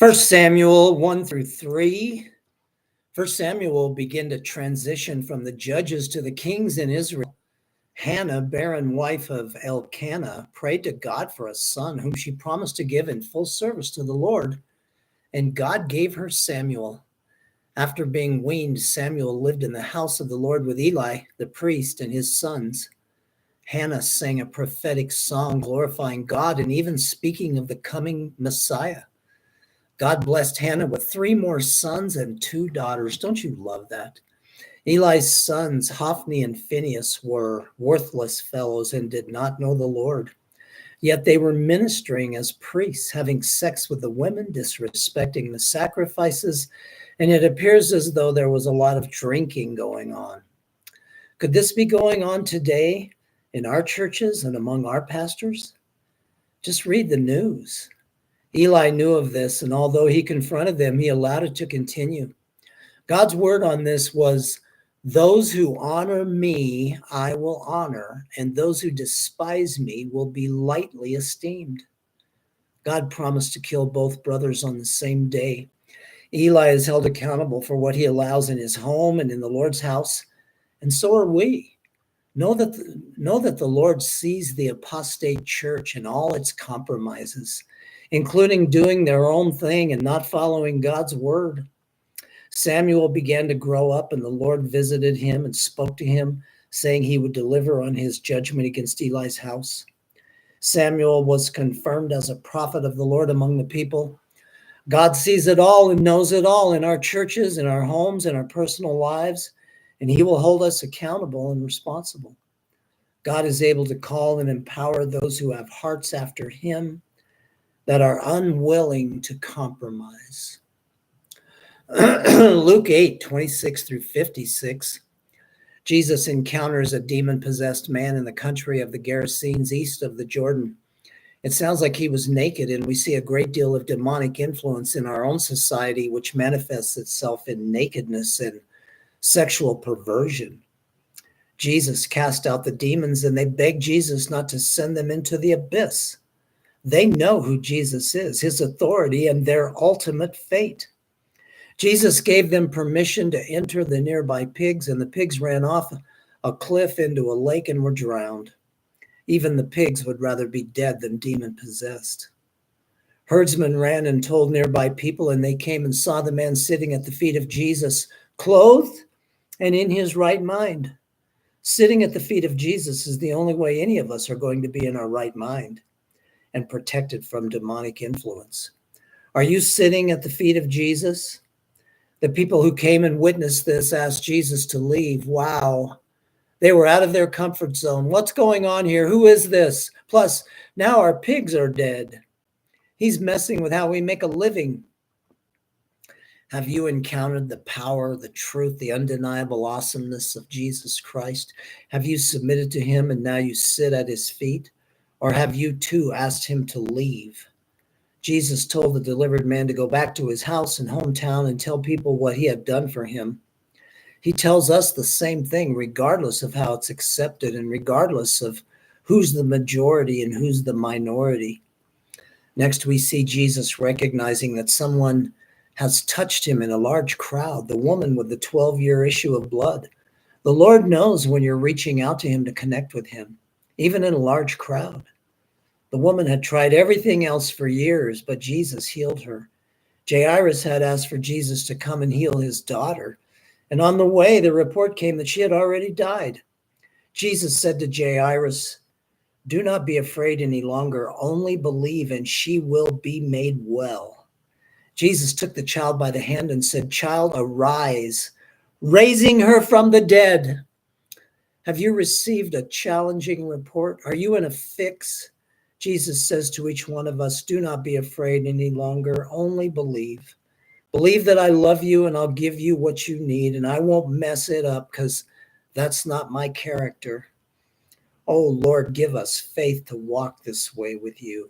First Samuel 1 through 3. First Samuel will begin to transition from the judges to the kings in Israel. Hannah, barren wife of Elkanah, prayed to God for a son whom she promised to give in full service to the Lord, and God gave her Samuel. After being weaned, Samuel lived in the house of the Lord with Eli, the priest, and his sons. Hannah sang a prophetic song glorifying God and even speaking of the coming Messiah. God blessed Hannah with 3 more sons and 2 daughters. Don't you love that? Eli's sons, Hophni and Phinehas, were worthless fellows and did not know the Lord. Yet they were ministering as priests, having sex with the women, disrespecting the sacrifices, and it appears as though there was a lot of drinking going on. Could this be going on today in our churches and among our pastors? Just read the news. Eli knew of this, and although he confronted them, he allowed it to continue. God's word on this was, "Those who honor me, I will honor, and those who despise me will be lightly esteemed." God promised to kill both brothers on the same day. Eli is held accountable for what he allows in his home and in the Lord's house, and so are we. Know that the Lord sees the apostate church and all its compromises, including doing their own thing and not following God's word. Samuel began to grow up, and the Lord visited him and spoke to him, saying he would deliver on his judgment against Eli's house. Samuel was confirmed as a prophet of the Lord among the people. God sees it all and knows it all in our churches, in our homes, in our personal lives, and he will hold us accountable and responsible. God is able to call and empower those who have hearts after him, that are unwilling to compromise. Luke 8:26 through 56. Jesus encounters a demon-possessed man in the country of the Gerasenes east of the Jordan. It sounds like he was naked, and we see a great deal of demonic influence in our own society, which manifests itself in nakedness and sexual perversion. Jesus cast out the demons, and they begged Jesus not to send them into the abyss. They know who Jesus is, his authority, and their ultimate fate. Jesus gave them permission to enter the nearby pigs, and the pigs ran off a cliff into a lake and were drowned. Even the pigs would rather be dead than demon-possessed. Herdsmen ran and told nearby people, and they came and saw the man sitting at the feet of Jesus, clothed and in his right mind. Sitting at the feet of Jesus is the only way any of us are going to be in our right mind and protected from demonic influence. Are you sitting at the feet of Jesus? The people who came and witnessed this asked Jesus to leave. Wow. They were out of their comfort zone. What's going on here? Who is this? Plus, now our pigs are dead. He's messing with how we make a living. Have you encountered the power, the truth, the undeniable awesomeness of Jesus Christ? Have you submitted to him and now you sit at his feet? Or have you too asked him to leave? Jesus told the delivered man to go back to his house and hometown and tell people what he had done for him. He tells us the same thing, regardless of how it's accepted and regardless of who's the majority and who's the minority. Next, we see Jesus recognizing that someone has touched him in a large crowd, the woman with the 12-year issue of blood. The Lord knows when you're reaching out to him to connect with him, even in a large crowd. The woman had tried everything else for years, but Jesus healed her. Jairus had asked for Jesus to come and heal his daughter, and on the way, the report came that she had already died. Jesus said to Jairus, "Do not be afraid any longer, only believe and she will be made well." Jesus took the child by the hand and said, "Child, arise," raising her from the dead. Have you received a challenging report? Are you in a fix? Jesus says to each one of us, do not be afraid any longer, only believe. Believe that I love you and I'll give you what you need, and I won't mess it up because that's not my character. Oh, Lord, give us faith to walk this way with you.